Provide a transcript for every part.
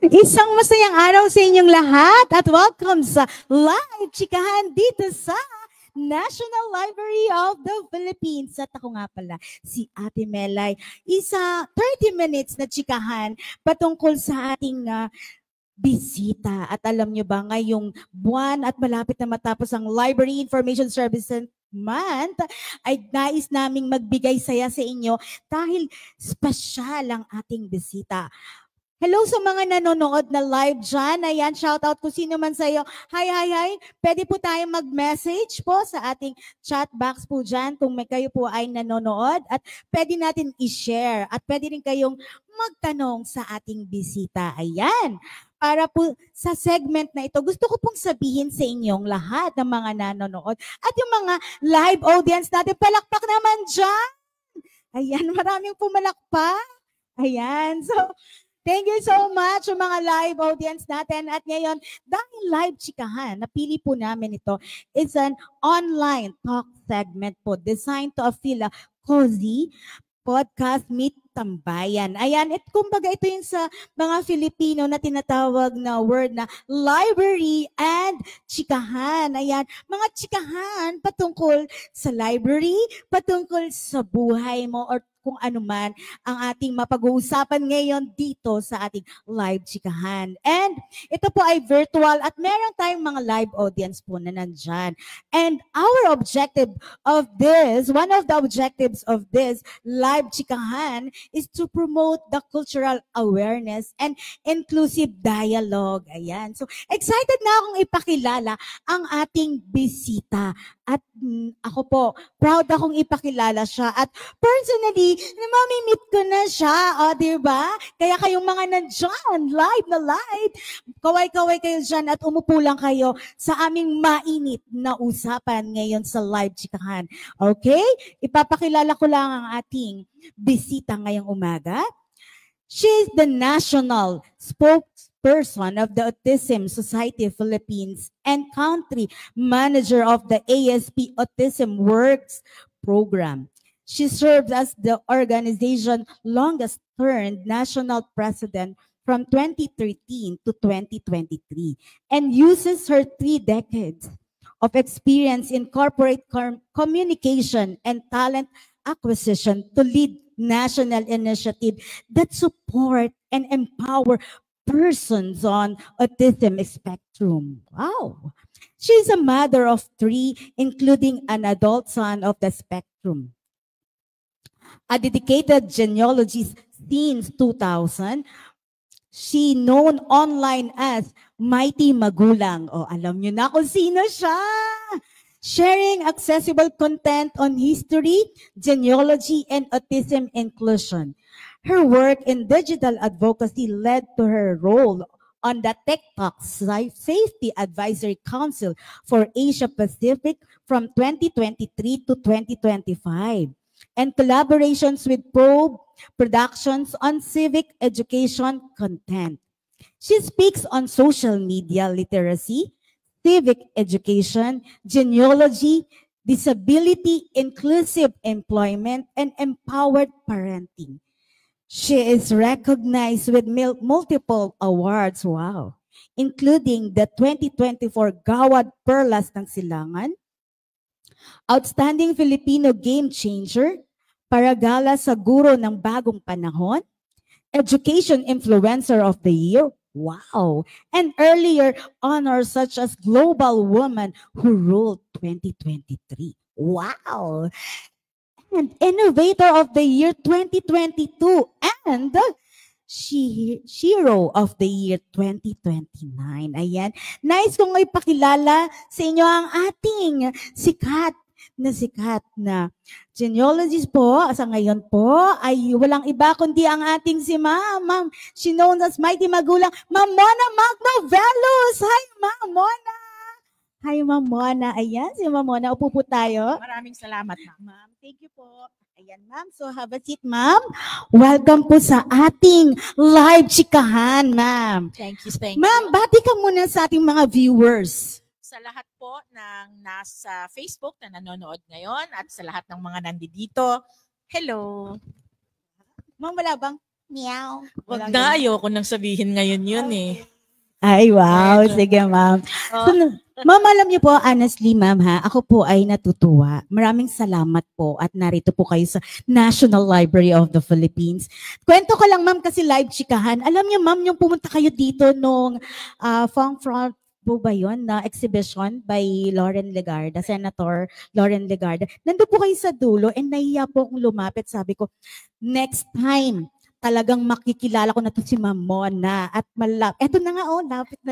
Isang masayang araw sa inyong lahat at welcome sa Live Chikahan dito sa National Library of the Philippines. At ako nga pala, si Ate Melay. Isa 30 minutes na chikahan patungkol sa ating bisita. At alam nyo ba, ngayong buwan at malapit na matapos ang Library Information Services Month, ay nais naming magbigay saya sa inyo dahil special ang ating bisita. Hello sa mga nanonood na live dyan. Ayan, shout out kung sino man sa'yo. Hi. Pwede po tayo mag-message po sa ating chat box po dyan kung may kayo po ay nanonood. At pwede natin i-share. At pwede rin kayong magtanong sa ating bisita. Ayan. Para po sa segment na ito, gusto ko pong sabihin sa inyong lahat ng mga nanonood. At yung mga live audience natin, palakpak naman dyan. Ayan, maraming pumalakpak. Ayan, so thank you so much sa mga live audience natin. At ngayon, dahil live chikahan, napili po namin ito, is an online talk segment po designed to feel a cozy podcast meet tambayan. Ayan, kumbaga ito yung sa mga Filipino na tinatawag na word na library and chikahan. Ayan, mga chikahan patungkol sa library, patungkol sa buhay mo or kung ano man ang ating mapag-uusapan ngayon dito sa ating live chikahan. And ito po ay virtual at meron tayong mga live audience po na nandyan. And our objective of this, one of the objectives of this live chikahan is to promote the cultural awareness and inclusive dialogue. Ayan. So excited na akong ipakilala ang ating bisita. At ako po, proud akong ipakilala siya. At personally, namamimit ko na siya, o diba? Kaya kayong mga nandyan, live na live, kaway-kaway kayo dyan at umupo lang kayo sa aming mainit na usapan ngayon sa live chikahan. Okay? Ipapakilala ko lang ang ating bisita ngayong umaga. She's the national spokesperson of the Autism Society of Philippines and country manager of the ASP Autism Works program. She served as the organization's longest-term national president from 2013 to 2023 and uses her 3 decades of experience in corporate communication and talent acquisition to lead national initiative that support and empower persons on autism spectrum. Wow. She's a mother of 3, including an adult son of the spectrum. A dedicated genealogist since 2000. She known online as Mighty Magulang. O, alam niyo na kung sino siya. Sharing accessible content on history, genealogy, and autism inclusion. Her work in digital advocacy led to her role on the TikTok Safety Advisory Council for Asia Pacific from 2023 to 2025, and collaborations with Probe Productions on civic education content. She speaks on social media literacy, civic education, genealogy, disability, inclusive employment, and empowered parenting. She is recognized with multiple awards, wow, including the 2024 Gawad Perlas ng Silangan, Outstanding Filipino Game Changer, Paragala sa Guro ng Bagong Panahon, Education Influencer of the Year, wow, and earlier honors such as Global Woman Who Ruled 2023. Wow. And Innovator of the Year 2022 and Hero of the Year 2029. Ayan. Nice kong ipakilala sa inyo ang ating sikat na genealogist po. Sa ngayon po ay walang iba kundi ang ating si Ma'am. She known as Mighty Magulang, Ma'am Mona Magnovelos. Hi, Ma'am Mona. Hi, Ma'am Mona. Ayan, si Ma'am Mona. Upo po tayo. Maraming salamat, Ma'am. Thank you po. Ayan, Ma'am. So, have a seat, Ma'am. Welcome po sa ating live chikahan, Ma'am. Thank you. Ma'am, bati ka muna sa ating mga viewers. Sa lahat po ng nasa Facebook na nanonood ngayon at sa lahat ng mga nandito, hello. Ma'am, wala bang Meow. Wag na, ayoko nang sabihin ngayon yun eh. Ay, wow. Medyo. Sige, ma'am. Oh. So, ma'am, alam niyo po, honestly, ma'am, ha, ako po ay natutuwa. Maraming salamat po at narito po kayo sa National Library of the Philippines. Kwento ko lang, ma'am, kasi live chikahan. Alam niyo, ma'am, yung pumunta kayo dito nung Fong Front po ba yun, na exhibition by Lauren Legarda, Senator Lauren Legarda. Nandun po kayo sa dulo and nahiya po akong lumapit. Sabi ko, next time, talagang makikilala ko na to si Ma'am Mona at eto na nga,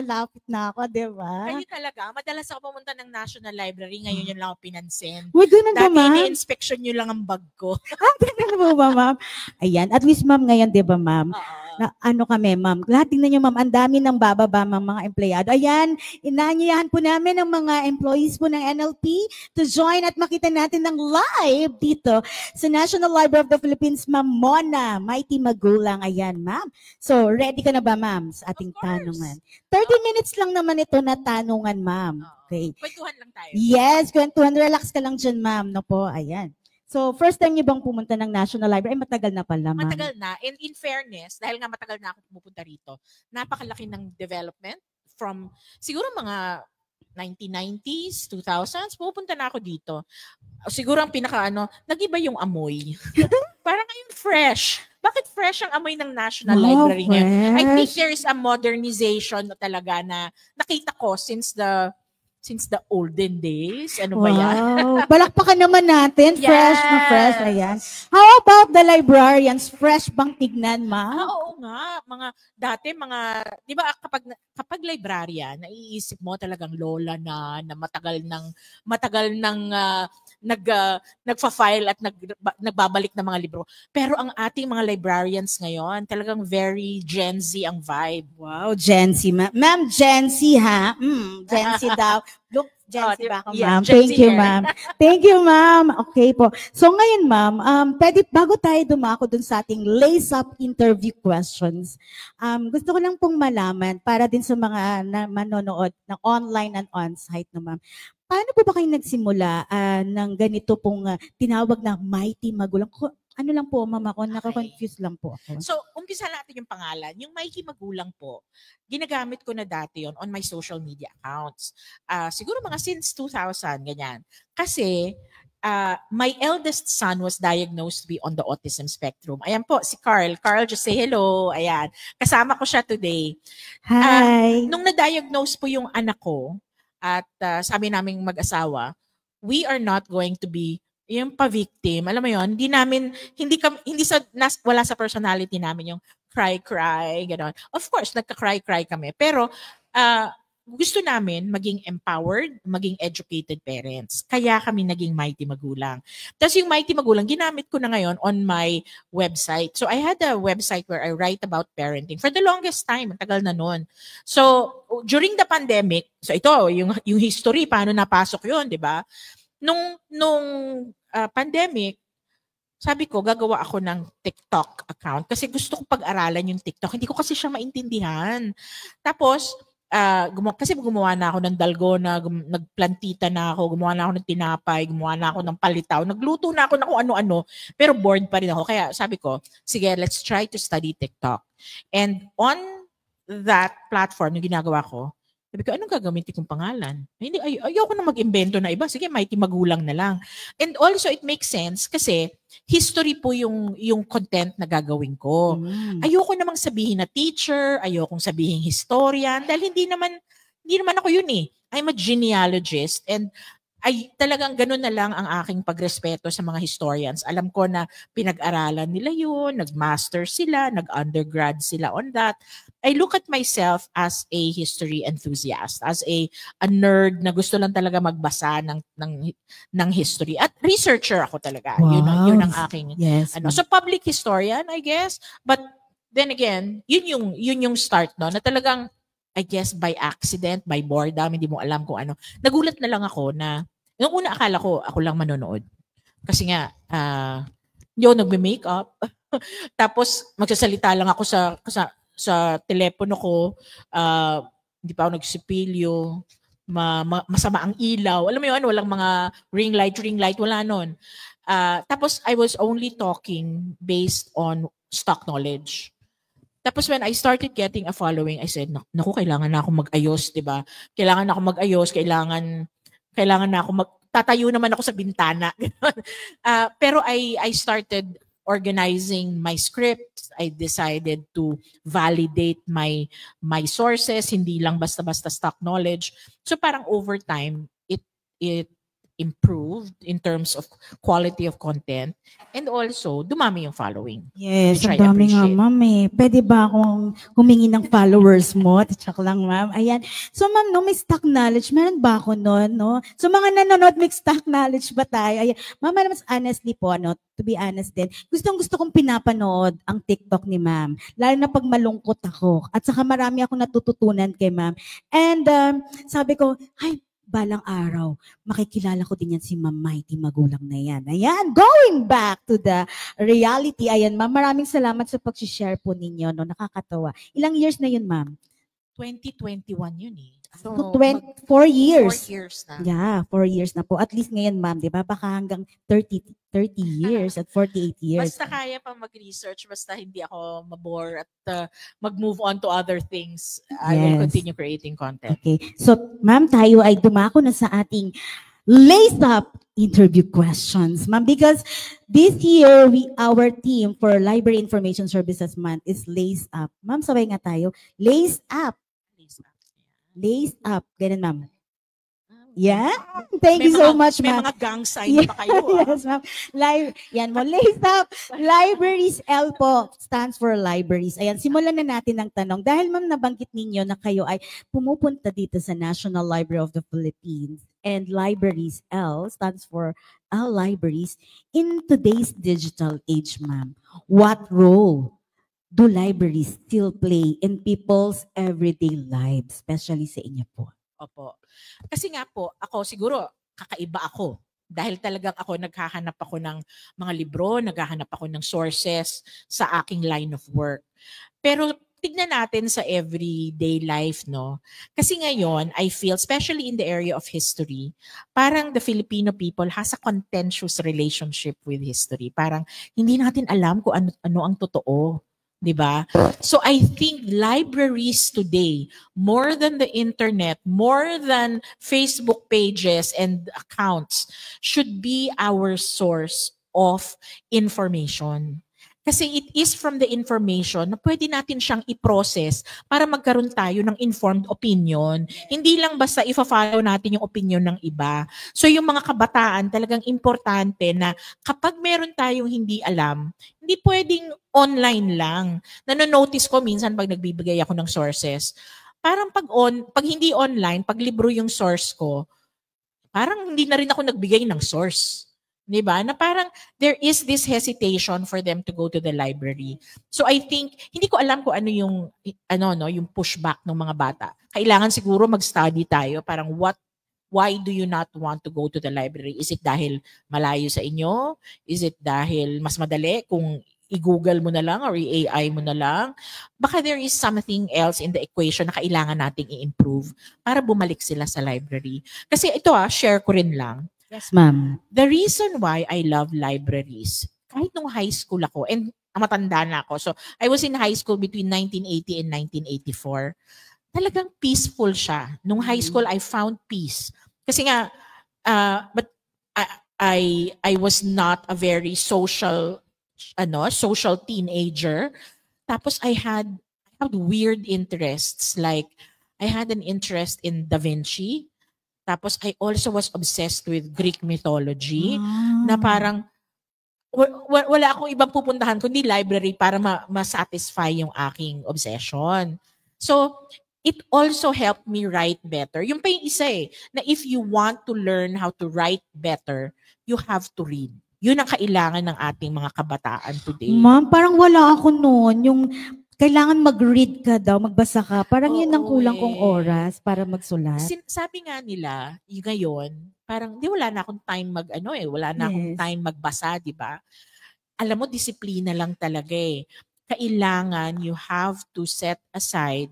lapit na ako, di ba? Kayo talaga, madalas ako pumunta ng National Library, ngayon yun lang ako pinansin. Uy, ganun ba, Dati ma'am? ni-inspection nyo lang ang bag ko. Ganun po ba, ma'am? Ayan, at least, ma'am, ngayon, di ba, ma'am? Na, ano kami, ma'am? Lahat tingnan nyo, ma'am, ang dami ng bababa mga empleyado. Ayan, inanyayahan po namin ang mga employees po ng NLP to join at makita natin ng live dito sa National Library of the Philippines, Ma'am Mona, Mighty Magulang. Ayan, ma'am. So, ready ka na ba, ma'am, sa ating tanungan? 30 minutes lang naman ito na tanungan, ma'am. Okay. Kwentuhan lang tayo. Yes, kwentuhan. Relax ka lang dyan, ma'am. No po, ayan. So, first time niyo bang pumunta ng National Library? Ay, matagal na pala, ma'am. Matagal na. And in fairness, dahil nga matagal na ako pumupunta rito, napakalaki ng development from siguro mga 1990s, 2000s, pupunta na ako dito. Siguro ang nag-iba yung amoy. Parang ngayon fresh. Bakit fresh ang amoy ng National Library ngayon? I think there is a modernization talaga na nakita ko since the olden days. Ano ba yan? Wow. Balakpakan naman natin. Yes. Fresh na fresh. Ayan. How about the librarians? Fresh bang tignan, ma'am? Oo nga. Di ba kapag librarian, naiisip mo talagang lola na matagal nang nagfa-file at nagbabalik ng mga libro. Pero ang ating mga librarians ngayon, talagang very Gen Z ang vibe. Wow, Gen Z. Ma'am, Gen Z, ha? Gen Z daw. Look, Gen Z ba ako, ma'am? Thank you, ma'am. Thank you, ma'am. Okay po. So ngayon, ma'am, bago tayo dumako dun sa ating lace-up interview questions, gusto ko lang pong malaman para din sa mga manonood ng online and on-site, no, ma'am. Paano po ba kayo nagsimula ng ganito pong tinawag na Mighty Magulang? Ano lang po, ma'am, ako, nakakonfuse lang po ako. So, umpisa natin yung pangalan. Yung Mighty Magulang po, ginagamit ko na dati yon on my social media accounts. Siguro mga since 2000, ganyan. Kasi, my eldest son was diagnosed to be on the autism spectrum. Ayan po, si Carl. Carl, just say hello. Ayan. Kasama ko siya today. Hi. Nung na-diagnose po yung anak ko, at sabi naming mag-asawa, we are not going to be yung pa-victim. Alam mo yon, wala sa personality namin yung cry, gano'n. Of course, nagka-cry kami. Pero gusto namin maging empowered, maging educated parents. Kaya kami naging Mighty Magulang. Tapos yung Mighty Magulang, ginamit ko na ngayon on my website. So I had a website where I write about parenting for the longest time. Matagal na nun. So during the pandemic, so ito, yung history, paano napasok yun, di ba? Nung pandemic, sabi ko, gagawa ako ng TikTok account kasi gusto ko pag-aralan yung TikTok. Hindi ko kasi siya maintindihan. Tapos, kasi gumawa na ako ng dalgona, nagplantita na ako, gumawa na ako ng tinapay, gumawa na ako ng palitaw, nagluto na ako ng kung ano-ano, pero bored pa rin ako. Kaya sabi ko, sige, let's try to study TikTok. And on that platform, yung ginagawa ko, sabi ko, anong gagamitin kong pangalan? Hindi, ayoko na mag-imbento na iba. Sige, Mighty Magulang na lang. And also, it makes sense kasi history po yung content na gagawin ko. Ayoko namang sabihin na teacher, ayokong sabihin historian, dahil hindi naman ako yun eh. I'm a genealogist and talagang ganun na lang ang aking pagrespeto sa mga historians. Alam ko na pinag-aralan nila yun, nag-master sila, nag-undergrad sila on that. I look at myself as a history enthusiast, as a nerd na gusto lang talaga magbasa ng history. At researcher ako talaga. Wow. Yun ang aking Yes, so public historian, I guess. But then again, yun yung start no, na talagang I guess by accident, by boredom, hindi mo alam kung ano. Nagulat na lang ako na, nung una akala ko, ako lang manonood. Kasi nga, nagme-makeup. Tapos, magsasalita lang ako sa telepono ko. Hindi pa ako nagsipilyo. Masama ang ilaw. Alam mo yun, walang mga ring light, wala nun. Tapos, I was only talking based on stock knowledge. Tapos when I started getting a following, I said, naku, kailangan na ako mag-ayos, di ba? Kailangan na ako mag-ayos, kailangan na ako tatayo naman ako sa bintana. Pero I started organizing my scripts. I decided to validate my sources, hindi lang basta-basta stock knowledge. So parang over time, it improved in terms of quality of content, and also dumami yung following. Yes, ang dami nga, ma'am eh. Pwede ba akong humingi ng followers mo? Tsak lang, ma'am. Ayan. So, ma'am, no, may stock knowledge. Meron ba ako nun, no? So, mga nanonood, may stock knowledge ba tayo? Ayan. Ma'am, mas honestly po, no, to be honest din, gustong-gusto kong pinapanood ang TikTok ni ma'am. Lalo na pag malungkot ako. At saka marami akong natututunan kay ma'am. And sabi ko, ay, balang araw, makikilala ko din yan si Ma'am Mighty Magulang na yan. Ayan, going back to the reality. Ayan, ma'am, maraming salamat sa pag-share po ninyo. No? Nakakatawa. Ilang years na yun, ma'am? 2021 yun eh. So, 4 years. 4 years na. Yeah, 4 years na po. At least ngayon, ma'am, di ba? Baka hanggang 30 years at 48 years. Basta kaya pa mag-research, basta hindi ako mabore at mag-move on to other things. I will continue creating content. Okay. So, ma'am, tayo ay dumako na sa ating Lace Up interview questions, ma'am, because this year, our team for Library Information Services Month is Lace Up. Ma'am, sabay nga tayo. Lace Up. Lace Up. Ganun, ma'am. Yeah. Thank you so much, ma'am. May mga gang sign pa kayo. Yes, ma'am. Yan mo. Lace Up. Libraries L po stands for libraries. Ayan, simulan na natin ang tanong. Dahil, ma'am, nabanggit ninyo na kayo ay pumupunta dito sa National Library of the Philippines. And Libraries L stands for L Libraries. In today's digital age, ma'am, what role do libraries still play in people's everyday lives, especially sa inyo po? Opo. Kasi nga po, ako siguro, kakaiba ako. Dahil talagang ako, naghahanap ako ng mga libro, naghahanap ako ng sources sa aking line of work. Pero tignan natin sa everyday life, no? Kasi ngayon, I feel, especially in the area of history, parang the Filipino people has a contentious relationship with history. Parang hindi natin alam kung ano ang totoo. Diba? So I think libraries today, more than the internet, more than Facebook pages and accounts, should be our source of information. Kasi it is from the information na pwede natin siyang i-process para magkaroon tayo ng informed opinion. Hindi lang basta i-follow natin yung opinion ng iba. So yung mga kabataan talagang importante na kapag meron tayong hindi alam, hindi pwedeng online lang. Nanonotice ko minsan pag nagbibigay ako ng sources, parang pag hindi online, pag libro yung source ko, parang hindi na rin ako nagbigay ng source. Diba? Na parang there is this hesitation for them to go to the library. So I think, hindi ko alam kung ano yung, yung pushback ng mga bata. Kailangan siguro mag-study tayo. Parang why do you not want to go to the library? Is it dahil malayo sa inyo? Is it dahil mas madali kung i-Google mo na lang or i-AI mo na lang? Baka there is something else in the equation na kailangan nating i-improve para bumalik sila sa library. Kasi ito share ko rin lang. Yes, ma'am. The reason why I love libraries, kahit nung high school ako, and matanda na ako, so I was in high school between 1980 and 1984, talagang peaceful siya. Nung high school, I found peace. Kasi nga, but I was not a very social teenager. Tapos I had weird interests. Like, I had an interest in Da Vinci. Tapos I also was obsessed with Greek mythology na parang wala akong ibang pupuntahan kundi library para ma-satisfy yung aking obsession. So, it also helped me write better. Yung pa yung isa na if you want to learn how to write better, you have to read. Yun ang kailangan ng ating mga kabataan today. Ma'am, parang wala ako noon. Yung kailangan mag-read ka daw, magbasa ka. Parang yun ang kulang kong oras para magsulat. Sabi nga nila, ngayon, parang wala na akong time wala na akong time magbasa, di ba? Alam mo, disiplina lang talaga Kailangan you have to set aside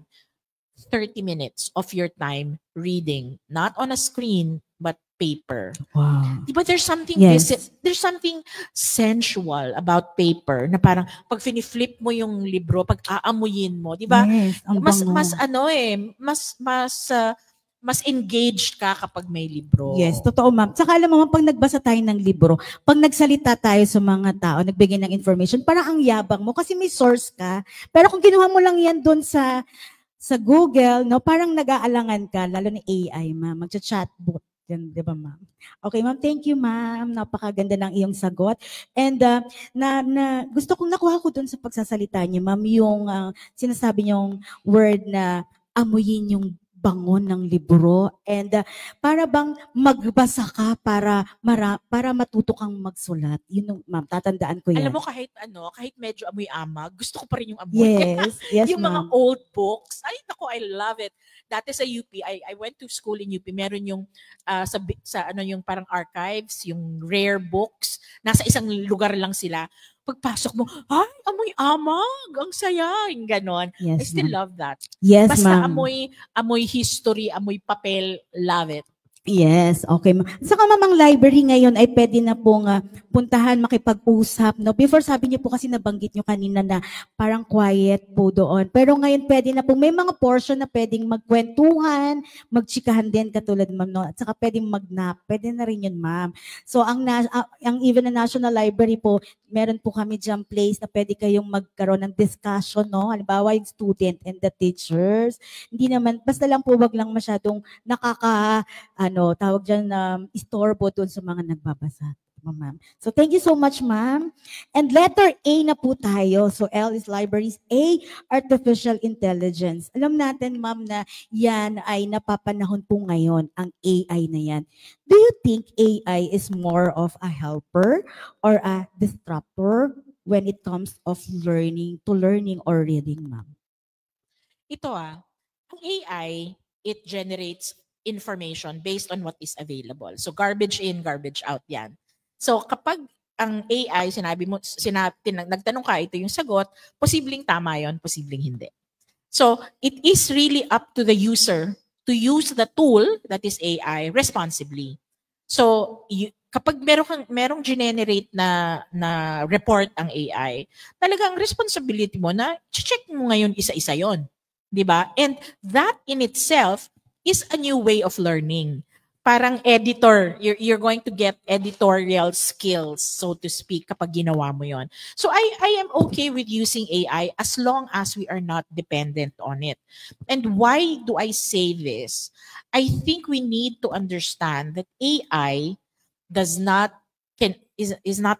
30 minutes of your time reading. Not on a screen, but paper. Wow. Diba there's something Yes. there's something sensual about paper na parang pag fini-flip mo yung libro, pag aamuyin mo, diba? Yes, ang bango. Mas engaged ka kapag may libro. Yes, totoo ma'am. Saka alam mo, pag nagbasa tayo ng libro, pag nagsalita tayo sa mga tao, nagbigay ng information, parang ang yabang mo kasi may source ka. Pero kung kinuha mo lang yan doon sa Google, no, parang nag-aalangan ka, lalo ni AI, ma'am, magcha-chatbot. Yan, di ba, ma'am? Okay, ma'am, thank you, ma'am. Napakaganda ng iyong sagot. And gusto kong nakuha ko doon sa pagsasalita niyo, ma'am, yung sinasabi niyong word na amuyin yung bangon ng libro and para bang magbasa ka para matuto kang magsulat. Yun, ma'am, tatandaan ko yan. Alam mo, kahit medyo amoy amag, gusto ko pa rin yung amoy. Yes, yung ma'am. mga old books. Ay, naku, I love it. Dati sa UP, I went to school in UP, meron yung yung parang archives, yung rare books, nasa isang lugar lang sila. Pagpasok mo, ay, amoy amag, ang saya, yung ganon. Yes, I still ma'am. love that. Yes, Basta ma'am. amoy history, amoy papel, love it. Yes, okay. Saka mamang library ngayon ay pwede na pong puntahan, makipag-usap. No? Before sabi niyo po kasi nabanggit niyo kanina na parang quiet po doon. Pero ngayon pwede na pong may mga portion na pwedeng magkwentuhan, magchikahan din katulad ma'am. No? At saka pwedeng mag-nap. Pwede na rin yun ma'am. So ang even na National Library po, meron po kami dyan place na pwede kayong magkaroon ng discussion. No? Halimbawa yung student and the teachers. Hindi naman, basta lang po wag lang masyadong tawag dyan istorbo doon sa mga nagbabasa. Ma'am. So thank you so much, ma'am. And letter A na po tayo. So L is libraries, A, artificial intelligence. Alam natin, ma'am, na yan ay napapanahon po ngayon, ang AI na yan. Do you think AI is more of a helper or a disruptor when it comes of learning or reading, ma'am? Ito ang AI, it generates information based on what is available. So garbage in, garbage out yan. So kapag ang AI, nagtanong ka, ito yung sagot, posibleng tama yon, posibleng hindi. So it is really up to the user to use the tool that is AI responsibly. So kapag merong generate na report ang AI, talagang responsibility mo na check mo ngayon isa-isa yon, 'di ba? And that in itself is a new way of learning. Parang editor, you're going to get editorial skills, so to speak, kapag ginawa mo yon. So I am okay with using AI as long as we are not dependent on it. And why do I say this? I think we need to understand that AI is not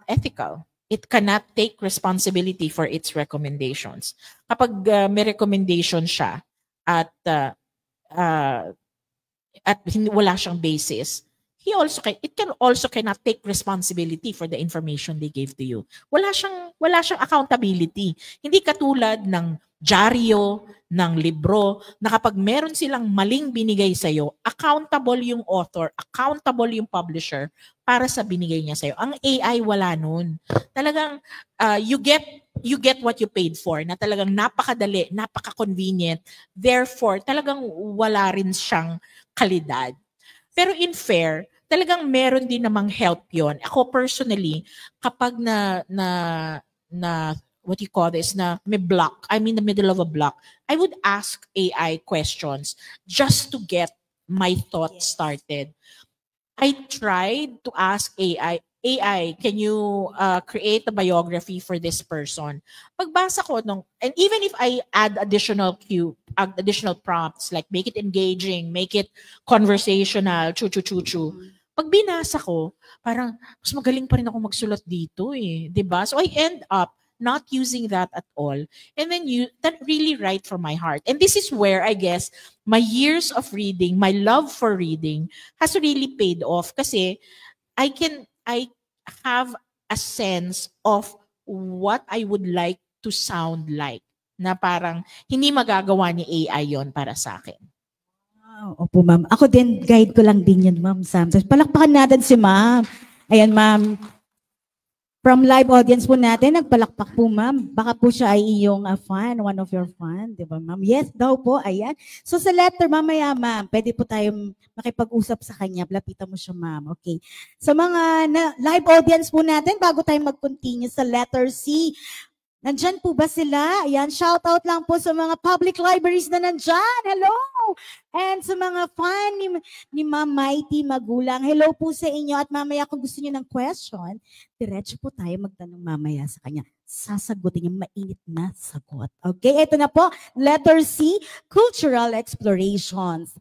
ethical. It cannot take responsibility for its recommendations. Kapag may recommendation siya at wala siyang basis, it cannot take responsibility for the information they gave to you. Wala siyang accountability. Hindi katulad ng dyaryo, ng libro, na kapag meron silang maling binigay sa'yo, accountable yung author, accountable yung publisher para sa binigay niya sa'yo. Ang AI, wala nun. Talagang you get what you paid for, na talagang napakadali, napaka-convenient. Therefore, talagang wala rin siyang kalidad. Pero in fair, talagang meron din namang help yon. Ako personally, kapag what you call this, na may block, I'm in the middle of a block, I would ask AI questions just to get my thoughts started. I tried to ask AI, can you create a biography for this person? Pagbasa ko and even if I add additional prompts, like make it engaging, make it conversational, chu-chu-chu-chu. Pag binasa ko, parang mas magaling pa rin ako magsulat dito eh, 'di ba? So I end up not using that at all. And then that really right from my heart. And this is where I guess my years of reading, my love for reading has really paid off kasi I have a sense of what I would like to sound like, na parang hindi magagawa ni AI yon para sa akin. Opo, ma'am. Ako din, guide ko lang din yun, ma'am Sam. Palakpakan natin si ma'am. Ayan, ma'am. From live audience po natin, nagpalakpak po ma'am. Baka po siya ay iyong fan, one of your fan, di ba ma'am? Yes daw po, ayan. So sa letter, mamaya ma'am, pwede po tayong makipag-usap sa kanya. Lapitan mo siya ma'am, okay. Sa mga live audience po natin, bago tayo mag-continue sa letter C, nandyan po ba sila? Ayan, shout out lang po sa mga public libraries na nandyan. Hello! And sa mga fan ni Ma'am Mighty Magulang, hello po sa inyo. At mamaya kung gusto niyo ng question, diretso po tayo magtanong mamaya sa kanya. Sasagutin niya mainit na sagot. Okay, ito na po. Letter C, cultural explorations.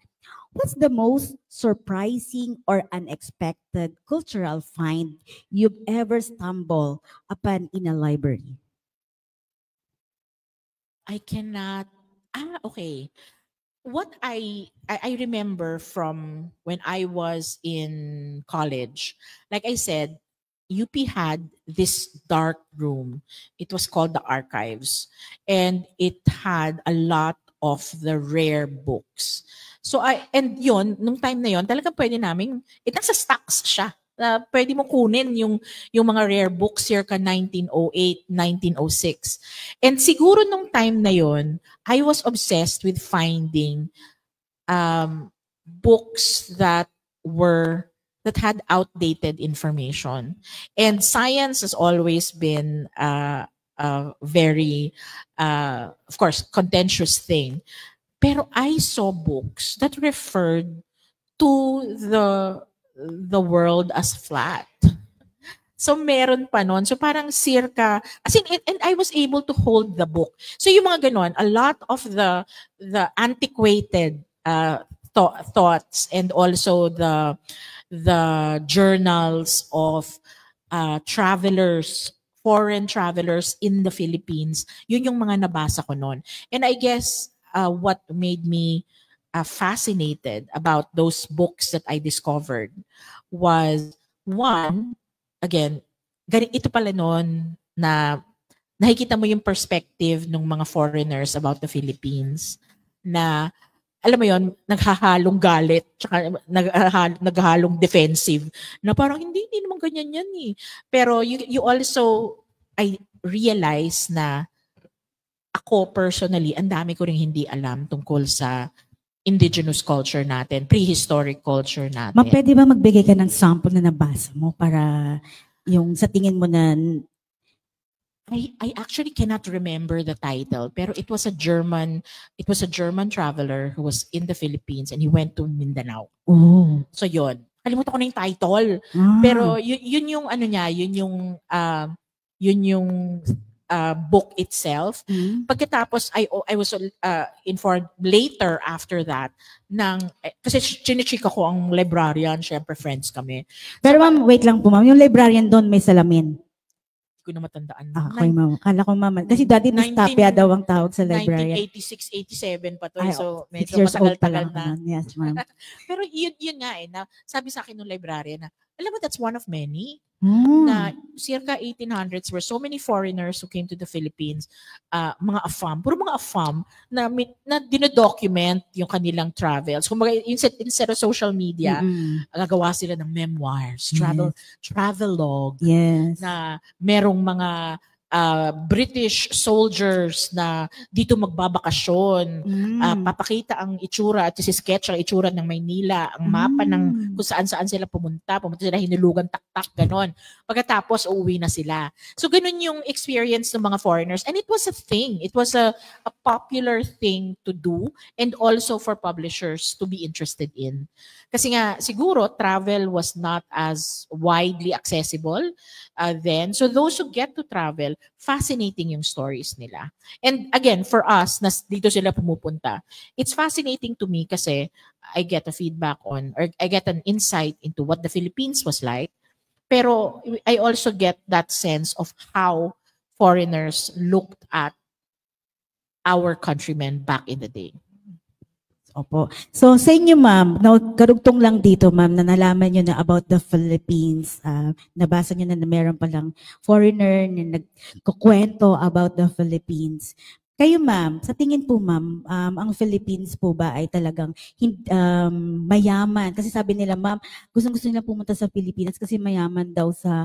What's the most surprising or unexpected cultural find you've ever stumbled upon in a library? I cannot, okay. What I remember from when I was in college, like I said, UP had this dark room. It was called the archives. And it had a lot of the rare books. So and yun, nung time na yun, talagang pwede namin, nasa stocks siya. Pwede mo kunin yung mga rare books circa 1908, 1906. And siguro nung time na yon, I was obsessed with finding books that had outdated information. And science has always been a very, of course, contentious thing. Pero I saw books that referred to the world as flat. So meron pa nun. So parang circa, and I was able to hold the book. So yung mga ganon, a lot of the antiquated thoughts and also the journals of travelers, foreign travelers in the Philippines, yun yung mga nabasa ko nun. And I guess what made me fascinated about those books that I discovered was, one, again, ito pala noon na nakikita mo yung perspective ng mga foreigners about the Philippines na, alam mo yon, naghahalong galit, tsaka naghahalong defensive, na parang hindi naman ganyan yan eh. Pero you also, I realize na ako personally, ang dami ko rin hindi alam tungkol sa indigenous culture natin, prehistoric culture natin. Ma'am, pwede ba magbigay ka ng sample na nabasa mo para yung sa tingin mo na... I actually cannot remember the title, pero it was a German traveler who was in the Philippines and he went to Mindanao. Oh. So yun. Kalimutan ko na yung title. Pero yun yung ano niya, yun yung book itself. Pagkatapos, I was informed later after that kasi chinichika ko ang librarian, syempre friends kami. Pero ma'am, wait lang po ma'am, yung librarian doon may salamin. Hindi ko na matandaan. Okay ma'am, kala ko ma'am. Kasi dati Miss Tapia daw ang tawag sa librarian. 1986, 87 pa to. Ay, so medyo matagal-tagal na. Yes ma'am. Pero yun nga na sabi sa akin ng librarian na, alam mo, that's one of many. Na circa 1800s were so many foreigners who came to the Philippines, mga AFAM, puro mga AFAM na dinodocument yung kanilang travels. Kung instead of social media, gagawa sila ng memoirs, travelogue, na merong mga British soldiers na dito magbabakasyon, papakita ang itsura at sketch ang itsura ng Maynila, ang mapa ng kung saan sila pumunta sila, hinulugan taktak, ganon. Pagkatapos, uuwi na sila. So, ganon yung experience ng mga foreigners. And it was a thing. It was a popular thing to do and also for publishers to be interested in. Kasi nga, siguro, travel was not as widely accessible then. So, those who get to travel, fascinating yung stories nila. And again, for us, dito sila pumupunta, it's fascinating to me kasi I get a feedback on, or I get an insight into what the Philippines was like. Pero I also get that sense of how foreigners looked at our countrymen back in the day. Opo. So sa inyo ma'am, karugtong lang dito ma'am, na nalaman nyo na about the Philippines. Nabasa nyo na meron palang foreigner na nagkukwento about the Philippines. Kayo ma'am, sa tingin po ma'am, ang Philippines po ba ay talagang mayaman? Kasi sabi nila ma'am, gusto nila pumunta sa Pilipinas kasi mayaman daw sa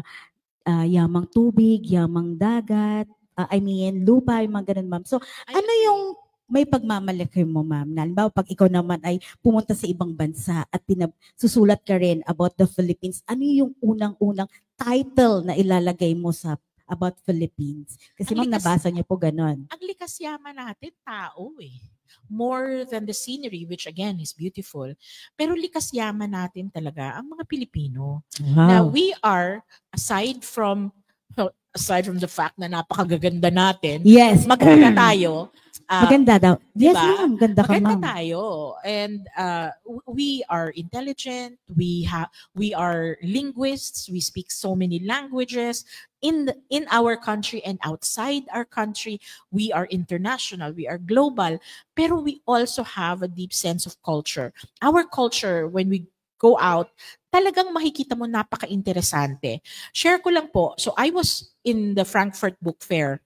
yamang tubig, yamang dagat, lupa, yung mga ganun, ma'am. So, ano yung may pagmamalaki mo, ma'am? Halimbawa, pag ikaw naman ay pumunta sa ibang bansa at susulat ka rin about the Philippines, ano yung unang-unang title na ilalagay mo sa about Philippines? Kasi ma'am, nabasa niyo po ganon. Ang likas yaman natin, tao eh. More than the scenery, which again is beautiful. Pero likas yaman natin talaga ang mga Pilipino. Wow. Now, we are, aside from the fact na napakagaganda natin, Yes. maganda tayo. Maganda daw. Yes, diba? ma'am. Ganda ka, ma'am. Maganda tayo. And we are intelligent. We are linguists. We speak so many languages in our country and outside our country. We are international. We are global. Pero we also have a deep sense of culture. Our culture, when we go out, talagang makikita mo napaka-interesante. Share ko lang po. So I was in the Frankfurt Book Fair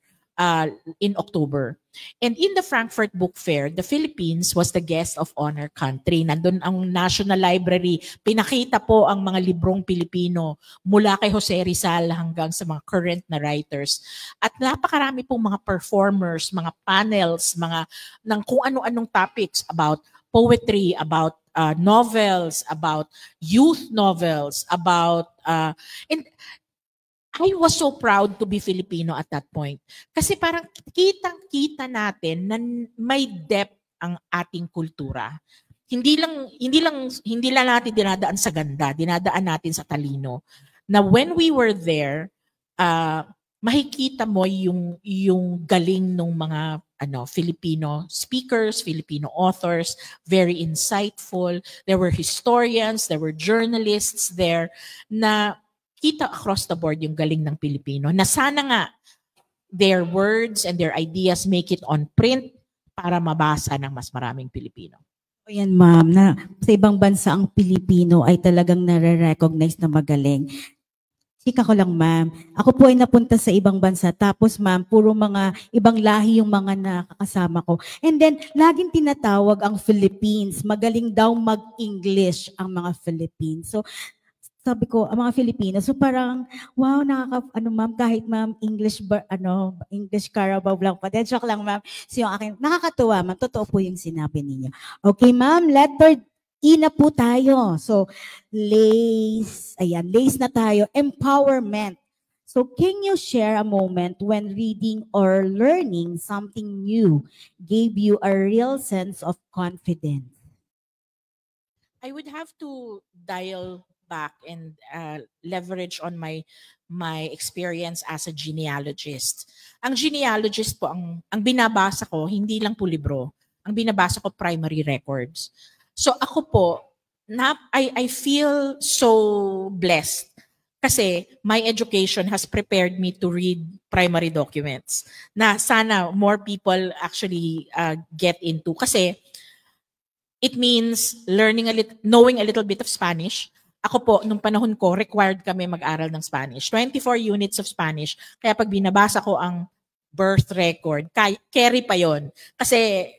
in October. And in the Frankfurt Book Fair, the Philippines was the guest of honor country. Nandun ang National Library. Pinakita po ang mga librong Pilipino mula kay Jose Rizal hanggang sa mga current na writers. At napakarami pong mga performers, mga panels, ng kung ano-anong topics about poetry, about novels, about youth novels, about and I was so proud to be Filipino at that point. Kasi parang kitang-kita natin na may depth ang ating kultura. Hindi lang natin dinadaan sa ganda, dinadaan natin sa talino. Na when we were there, makikita mo yung galing ng mga Filipino speakers, Filipino authors, very insightful. There were historians, there were journalists there na kita across the board yung galing ng Pilipino na sana nga their words and their ideas make it on print para mabasa ng mas maraming Pilipino. Ayan, ma'am, na sa ibang bansa ang Pilipino ay talagang nare-recognize na magaling. Chika ko lang, ma'am. Ako po ay napunta sa ibang bansa. Tapos, ma'am, puro mga ibang lahi yung mga nakakasama ko. And then, laging tinatawag ang Philippines. Magaling daw mag-English ang mga Philippines. So, sabi ko, ang mga Filipino, so parang, wow, ma'am, kahit ma'am, English Carabao lang pa. Joke lang, ma'am. So yung akin, nakakatuwa, ma'am. Totoo po yung sinabi ninyo. Okay, ma'am, letter E na po tayo. So, lace na tayo. Empowerment. So, can you share a moment when reading or learning something new gave you a real sense of confidence? I would have to dial back and leverage on my experience as a genealogist. Ang genealogist po, ang binabasa ko, hindi lang po libro. Ang binabasa ko, primary records. So ako po, I feel so blessed kasi my education has prepared me to read primary documents na sana more people actually get into. Kasi it means knowing a little bit of Spanish. Ako po, nung panahon ko, required kami mag-aral ng Spanish. 24 units of Spanish. Kaya pag binabasa ko ang birth record, carry pa yon. Kasi,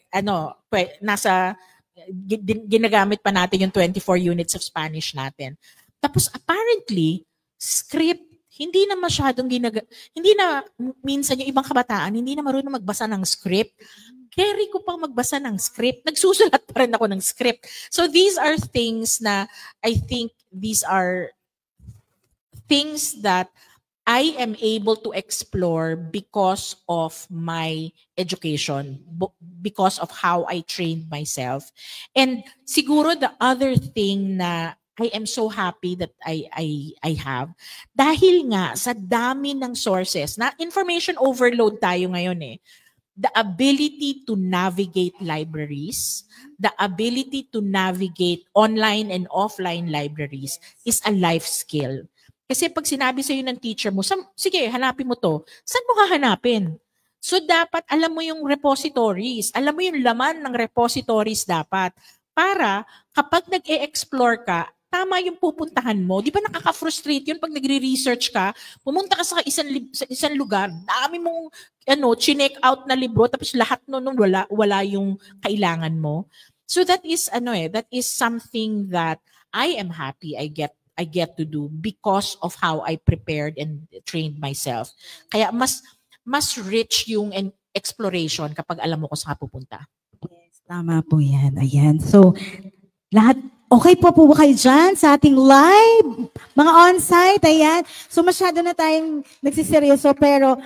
ginagamit pa natin yung 24 units of Spanish natin. Tapos, apparently, script, hindi na minsan yung ibang kabataan, hindi na marunong magbasa ng script. Carry ko pang magbasa ng script. Nagsusulat pa rin ako ng script. So these are things na I think these are things that I am able to explore because of my education, because of how I trained myself. And siguro the other thing na I am so happy that I have, dahil nga sa dami ng sources, na information overload tayo ngayon eh. The ability to navigate libraries, the ability to navigate online and offline libraries is a life skill. Kasi pag sinabi sa'yo ng teacher mo, sige, hanapin mo to, saan mo hahanapin? So dapat alam mo yung repositories, alam mo yung laman ng repositories dapat, para kapag nag-e-explore ka, tama yung pupuntahan mo. Di ba nakaka-frustrate yun pag nagre-research ka, pumunta ka sa isang lugar, dami mong chinek out na libro, tapos lahat nun wala yung kailangan mo. So that is that is something that I am happy I get I get to do because of how I prepared and trained myself. Kaya mas rich yung exploration kapag alam mo kung saan ka pupunta. Yes, tama po yan. Ayan. So, lahat, okay po ba kayo dyan sa ating live? Mga on-site, ayan. So, masyado na tayong nagsiseryoso, pero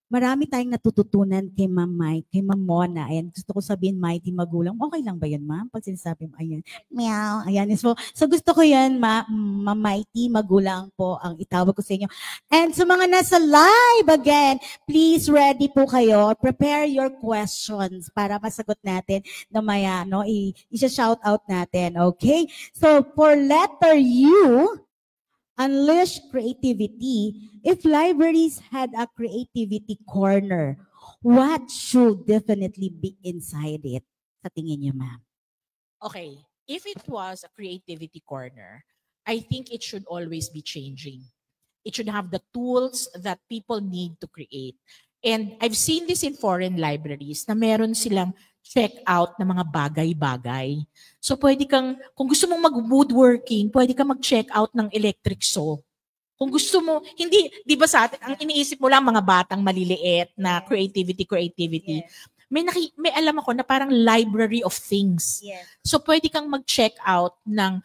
marami tayong natututunan kay Ma'am Mike, kay Ma'am Mona. Ayan, gusto ko sabihin, mighty magulang. Okay lang ba yan, ma'am? Pag sinasabi mo, ayan, meow, ayan. So gusto ko yan, Ma'am Mighty magulang po ang itawag ko sa inyo. And sa mga nasa live, again, please ready po kayo. Prepare your questions para masagot natin na maya, no? I-shout out natin, okay? So, for letter U, unleash creativity. If libraries had a creativity corner, what should definitely be inside it? Sa tingin niyo, ma'am? Okay. If it was a creativity corner, I think it should always be changing. It should have the tools that people need to create. And I've seen this in foreign libraries na meron silang check out ng mga bagay-bagay. So pwede kang, kung gusto mong mag-woodworking, pwede kang mag-check out ng electric saw. Kung gusto mo, hindi, di ba sa atin, ang iniisip mo lang mga batang maliliit na creativity. Yes. May alam ako na parang library of things. Yes. So pwede kang mag-check out ng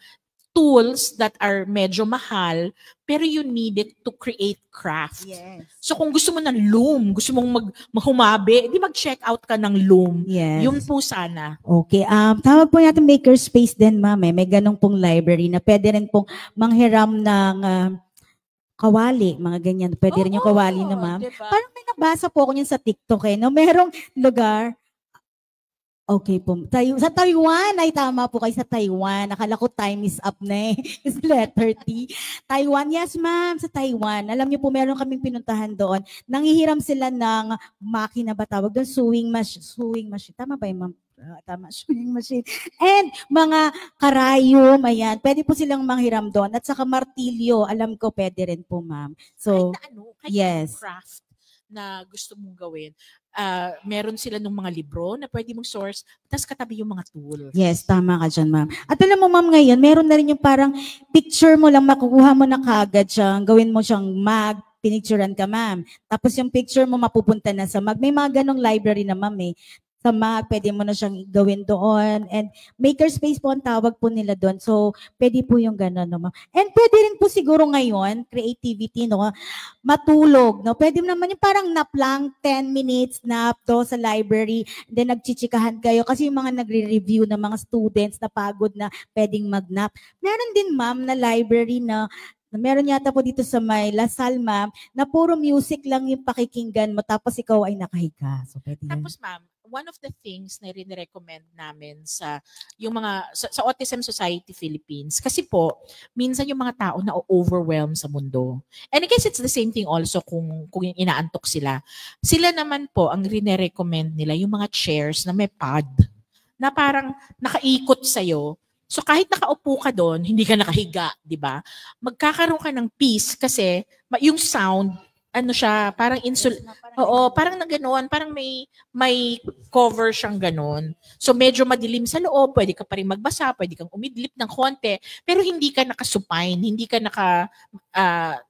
tools that are medyo mahal, pero you need it to create craft. Yes. So kung gusto mo ng loom, gusto mong maghumabi, di mag-check out ka ng loom. Yes. Yun po sana. Okay. Tawag po natin makerspace din, ma'am. May ganong pong library na pwede rin pong manghiram ng kawali, mga ganyan. Pwede rin yung kawali na, ma'am. Diba? Parang may nabasa po ako niyan sa TikTok no? Merong lugar. Okay po. Sa Taiwan, ay tama po kayo sa Taiwan. Akala ko time is up na It's letter T. Taiwan, yes ma'am, sa Taiwan. Alam niyo po, meron kaming pinuntahan doon. Nanghihiram sila ng makina ba tawag doon? Sewing machine. Tama ba yun, ma'am? Tama, sewing machine. And mga karayom, ayan. Pwede po silang manghiram doon. At saka martilyo, alam ko pwede rin po, ma'am. So, kahit yes. Craft na gusto mong gawin. Meron sila ng mga libro na pwede mong source, tapos katabi yung mga tools. Yes, tama ka dyan, ma'am. At alam mo, ma'am, ngayon, meron na rin yung parang picture mo lang, makukuha mo na kagad siyang, gawin mo siyang mag, pinicturean ka, ma'am. Tapos yung picture mo mapupunta na sa mag. May mga ganong library na, ma'am, sa Mac, pwede mo na siyang gawin doon. And makerspace po ang tawag po nila doon. So, pwede po yung gano'n, no, ma'am. And pwede rin po siguro ngayon, creativity, no, matulog, no. Pwede naman yung parang nap lang, 10 minutes nap do sa library, then nagchichikahan kayo kasi yung mga nagre-review ng mga students na pagod na pwedeng mag-nap. Meron din, ma'am, na library na meron yata po dito sa may Lasal, ma'am, na puro music lang yung pakikinggan mo tapos ikaw ay nakahiga. So, pwede yan. Tapos, ma'am, one of the things na rin-recommend namin sa yung mga sa Autism Society Philippines kasi po minsan yung mga tao na overwhelmed sa mundo. And I guess it's the same thing also kung inaantok sila. Sila naman po ang rin-recommend nila yung mga chairs na may pad na parang nakaikot sa'yo. So kahit nakaupo ka doon, hindi ka nakahiga, di ba? Magkakaroon ka ng peace kasi yung sound ano siya, parang parang na ganoon, parang may cover siyang ganoon. So medyo madilim sa loob, pwede ka pa rin magbasa, pwede kang umidlip ng konti, pero hindi ka nakasupine, hindi ka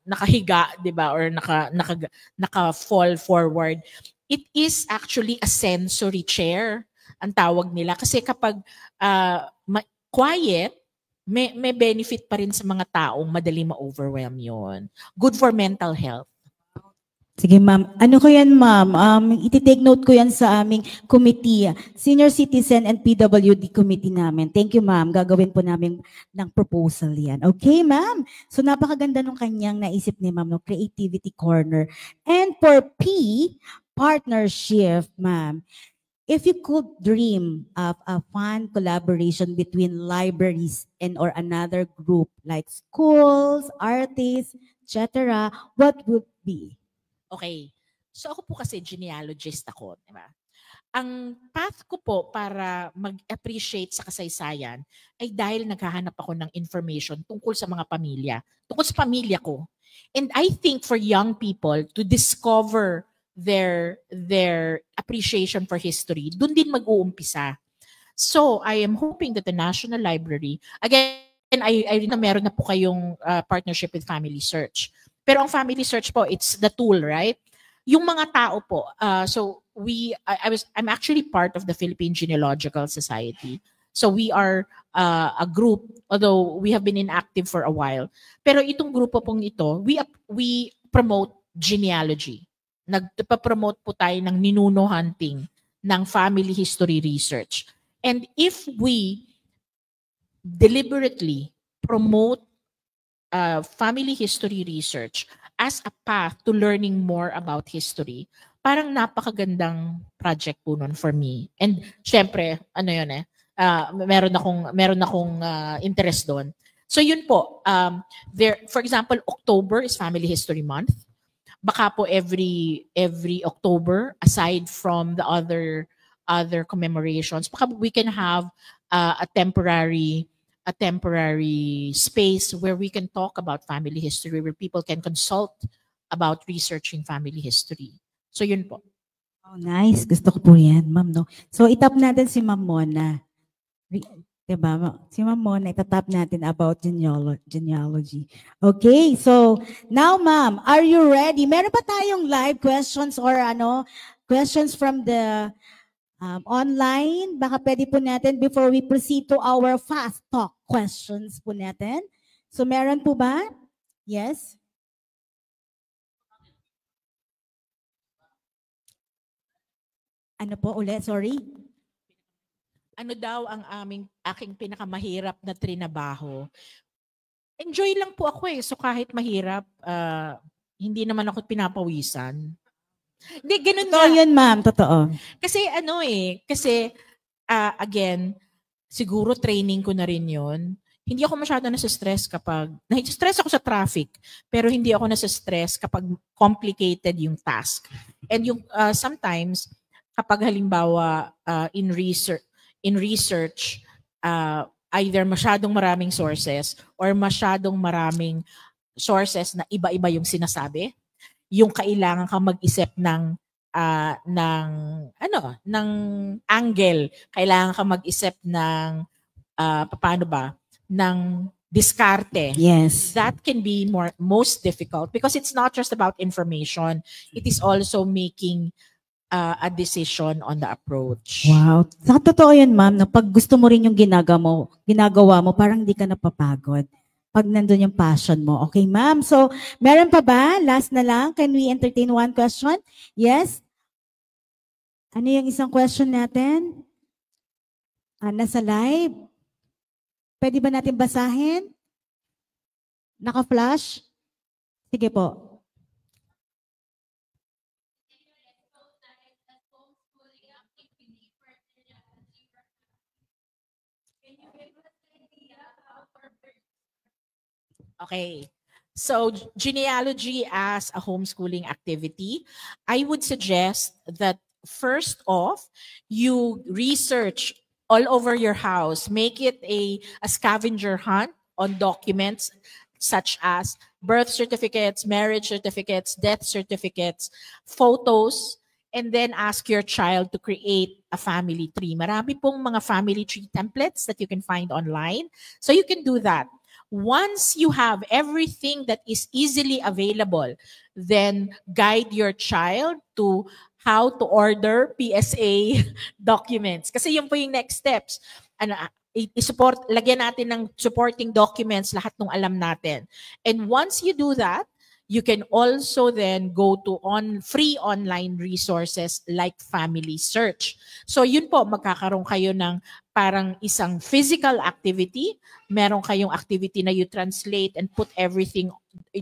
nakahiga, 'di ba? Or naka fall forward. It is actually a sensory chair, ang tawag nila kasi kapag quiet, may benefit pa rin sa mga taong madali ma-overwhelm 'yon. Good for mental health. Sige, ma'am. Ano ko yan, ma'am? Iti-take note ko yan sa aming committee, Senior Citizen and PWD committee namin. Thank you, ma'am. Gagawin po namin ng proposal yan. Okay, ma'am? So, napakaganda nung kanyang naisip ni ma'am, no? Creativity Corner. And for P, partnership, ma'am. If you could dream of a fun collaboration between libraries and or another group like schools, artists, etc., what would be? Okay. So ako po kasi genealogist ako, di ba? Ang path ko po para mag-appreciate sa kasaysayan ay dahil naghahanap ako ng information tungkol sa mga pamilya, tungkol sa pamilya ko. And I think for young people to discover their appreciation for history, dun din mag-uumpisa. So I am hoping that the National Library, again, And I na meron na po kayong partnership with Family Search. Pero ang Family Search po, it's the tool, right? Yung mga tao po, so I'm actually part of the Philippine Genealogical Society. So we are a group, although we have been inactive for a while. Pero itong grupo pong ito, we promote genealogy. Nagpa-promote po tayo ng ninuno hunting, ng family history research. And if we deliberately promote family history research as a path to learning more about history, parang napakagandang project po nun for me. And syempre, meron akong interest doon. So yun po, for example, October is Family History Month. Baka po every October, aside from the other commemorations, baka we can have a temporary space where we can talk about family history, where people can consult about researching family history. So yun po. Oh, nice. Gusto ko po yan, ma'am. No? So itap natin si Ma'am Mona. Diba? Si Ma'am Mona, itatap natin about genealogy. Okay, so now ma'am, are you ready? Meron pa tayong live questions or questions from the online? Baka pwede po natin before we proceed to our fast talk questions po natin. So meron po ba? Yes? Ano po ulit? Sorry? Ano daw ang aking pinakamahirap na trinabaho? Enjoy lang po ako eh. So kahit mahirap, hindi naman ako pinapawisan. Hindi, ganun Totoo yun, ma'am. Totoo. Kasi again, siguro training ko na rin yun. Hindi ako masyado nasa-stress kapag, stress ako sa traffic, pero hindi ako nasa-stress kapag complicated yung task. And yung sometimes, kapag halimbawa in research, either masyadong maraming sources or masyadong maraming sources na iba-iba yung sinasabi, yung kailangan kang mag-isip ng angle, kailangan kang mag-isip ng ng diskarte. Yes. That can be most difficult because it's not just about information, it is also making a decision on the approach. Wow. Saka totoo yan, ma'am, na pag gusto mo rin yung ginagawa mo, parang hindi ka napapagod. Pag nandun yung passion mo. Okay, ma'am. So, meron pa ba? Last na lang. Can we entertain one question? Yes? Ano yung isang question natin? Nasa live? Pwede ba natin basahin? Naka-flash? Sige po. Okay. So genealogy as a homeschooling activity, I would suggest that first off, you research all over your house. Make it a scavenger hunt on documents such as birth certificates, marriage certificates, death certificates, photos, and then ask your child to create a family tree. Marami pong mga family tree templates that you can find online. So you can do that. Once you have everything that is easily available, then guide your child to how to order PSA documents. Kasi yun po yung next steps. Lagyan natin ng supporting documents, lahat ng alam natin. And once you do that, you can also then go to free online resources like Family Search. So yun po, magkakaroon kayo ng parang isang physical activity, meron kayong activity na you translate and put everything,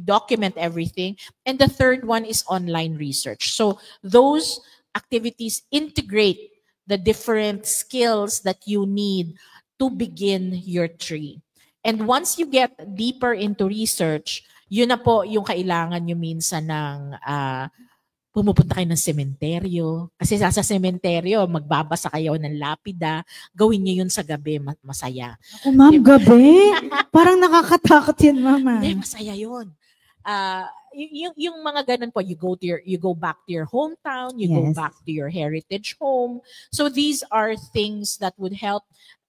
document everything, and the third one is online research. So those activities integrate the different skills that you need to begin your tree. And once you get deeper into research, yun na po yung kailangan nyo minsan ng pumupunta kayo ng sementeryo. Kasi sa sementeryo, magbabasa kayo ng lapida. Gawin nyo yun sa gabi, masaya. Oh, ma'am, diba? Gabi? Parang nakakatakot yun, mama. Hindi, masaya yun. Yung mga ganun po, you go back to your hometown, you go back to your heritage home. So these are things that would help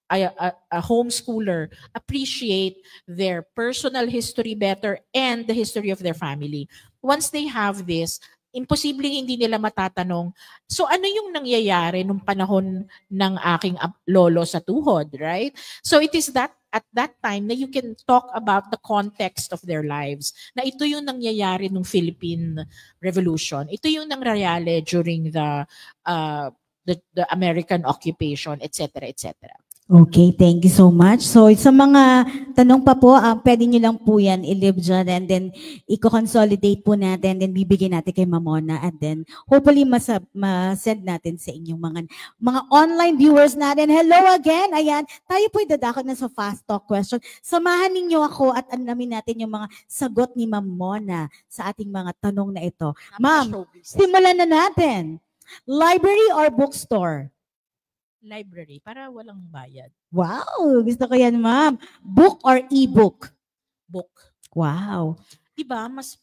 a homeschooler appreciate their personal history better and the history of their family. Once they have this, imposibleng hindi nila matatanong, so ano yung nangyayari nung panahon ng aking lolo sa tuhod, right? So it is that at that time na you can talk about the context of their lives, na ito yung nangyayari nung Philippine Revolution. Ito yung nangyayari during the American occupation, etc., etc. Okay, thank you so much. So sa mga tanong pa po, pwede nyo lang po yan i-leave dyan and then i-consolidate po natin then bibigyan natin kay Mamona and then hopefully ma-send natin sa inyong mga online viewers natin. Hello again. Ayan, tayo po dadakot na sa fast talk question. Samahan ninyo ako at alamin natin yung mga sagot ni Mamona sa ating mga tanong na ito. Ma'am, simulan na natin. Library or bookstore? Library, para walang bayad. Wow, gusto ko yan, ma'am. Book or e-book? Book. Wow. Diba, mas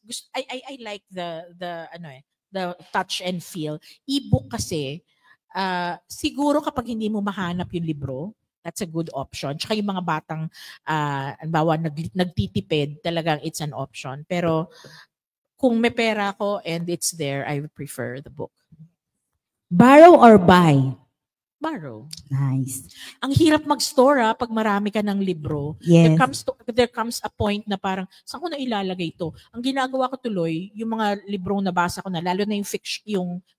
gusto, I like the touch and feel. E-book kasi, siguro kapag hindi mo mahanap yung libro, that's a good option. Tsaka yung mga batang, bawa nagtitipid, talagang it's an option. Pero, kung may pera ako and it's there, I would prefer the book. Borrow or buy? Borrow. Nice. Ang hirap mag-store pag marami ka ng libro. Yes. There comes a point na parang, saan ko na ilalagay ito? Ang ginagawa ko tuloy, yung mga librong nabasa ko na, lalo na yung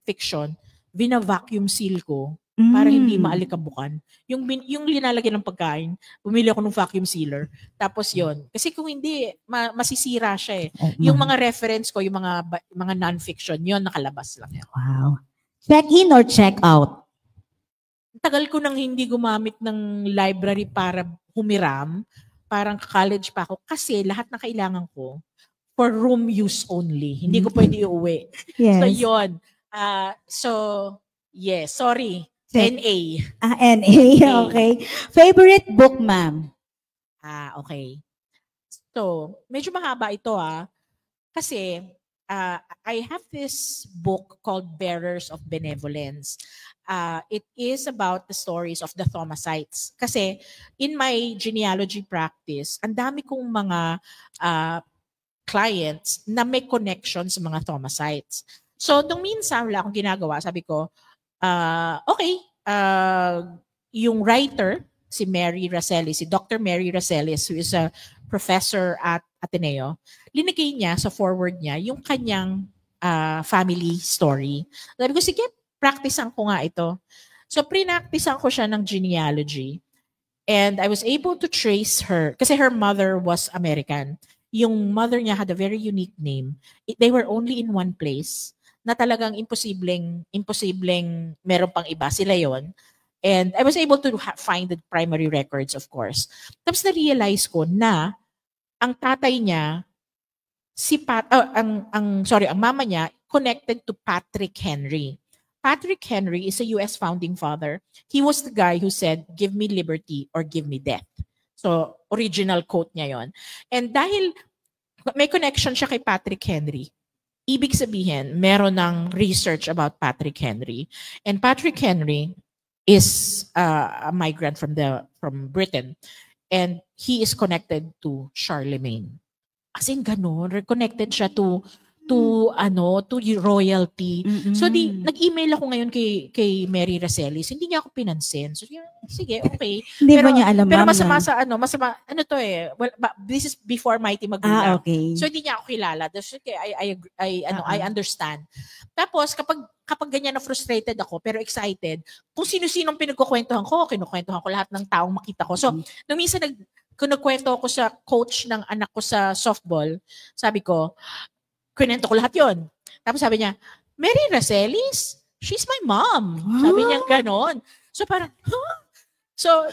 fiction, vina-vacuum seal ko para hindi maalikabukan. Yung linalagay ng pagkain, bumili ako ng vacuum sealer. Tapos yon. Kasi kung hindi, masisira siya eh. Yung mga reference ko, yung mga non-fiction, yon nakalabas lang yan. Wow. Check-in or check-out? Tagal ko nang hindi gumamit ng library para humiram. Parang college pa ako. Kasi lahat na kailangan ko for room use only. Hindi ko pwede iuwi. Yes. So, yun. Yes. Sorry. NA. NA. Okay. Favorite book, ma'am? Okay. So, medyo mahaba ito Kasi, I have this book called Bearers of Benevolence. It is about the stories of the Thomasites. Kasi in my genealogy practice, ang dami kong mga clients na may connection sa mga Thomasites. So, nung minsan wala akong ginagawa, sabi ko, yung writer, si Mary Racelis, si Dr. Mary Racelis, who is a professor at Ateneo, linagay niya sa forward niya yung kanyang family story. Sabi ko, sige, practicean ko nga ito. So, pre-practicean ko siya ng genealogy. And I was able to trace her, kasi her mother was American. Yung mother niya had a very unique name. They were only in one place na talagang imposibleng meron pang iba. Sila yon. And I was able to find the primary records, of course. Tapos na-realize ko na ang tatay niya, ang mama niya, connected to Patrick Henry. Patrick Henry is a US founding father. He was the guy who said, "Give me liberty or give me death." So, original quote niya yon. And dahil may connection siya kay Patrick Henry, ibig sabihin, meron ng research about Patrick Henry. And Patrick Henry is a migrant from Britain. And he is connected to Charlemagne. As in ganun, connected siya to royalty. Mm-mm. So nag-email ako ngayon kay Mary Racelis. Hindi niya ako pinansin. So sige, okay. Hindi ba niya alam, pero ma'am, masama to eh. Well, this is before Mighty Magulang. Okay. So hindi niya ako kilala. Okay, I understand. Tapos kapag ganyan na frustrated ako pero excited, kung sino-sinong pinagkukwentuhan ko, kinukuwentuhan ko lahat ng taong makita ko. So nung minsan nagkwento ako sa coach ng anak ko sa softball, sabi ko, kwento ko lahat yon. Tapos sabi niya, Mary Racelis? She's my mom. Sabi niya ganon. So parang, huh? So,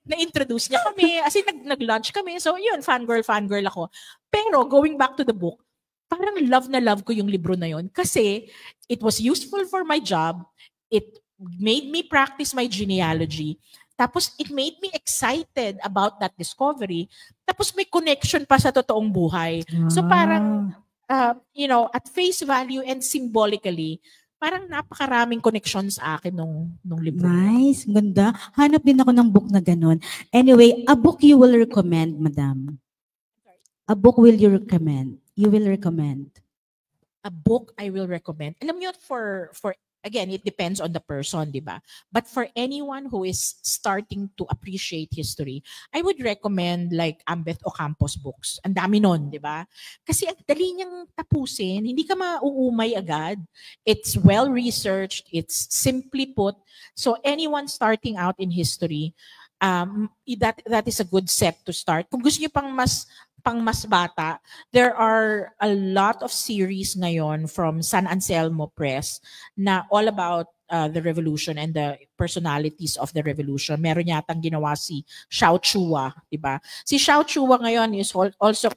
na-introduce niya kami. As in, nag-lunch kami. So, yun, fangirl ako. Pero, going back to the book, parang love na love ko yung libro na yon kasi it was useful for my job. It made me practice my genealogy. Tapos, it made me excited about that discovery. Tapos, may connection pa sa totoong buhay. So, parang, at face value and symbolically, parang napakaraming connections sa akin nung libro. Nice, ganda. Hanap din ako ng book na ganun. Anyway, a book you will recommend, madam. A book will you recommend? You will recommend. A book I will recommend. Alam niyo, for again, it depends on the person, di ba? But for anyone who is starting to appreciate history, I would recommend like Ambeth Ocampos books. Ang dami nun, di ba? Kasi ang dali niyang tapusin, hindi ka mauumay agad. It's well-researched, it's simply put. So anyone starting out in history, that is a good set to start. Kung gusto niyo pang mas bata, there are a lot of series ngayon from San Anselmo Press na all about the revolution and the personalities of the revolution. Meron yatang ginawa si Xiao Chua, di ba? Si Xiao Chua ngayon is also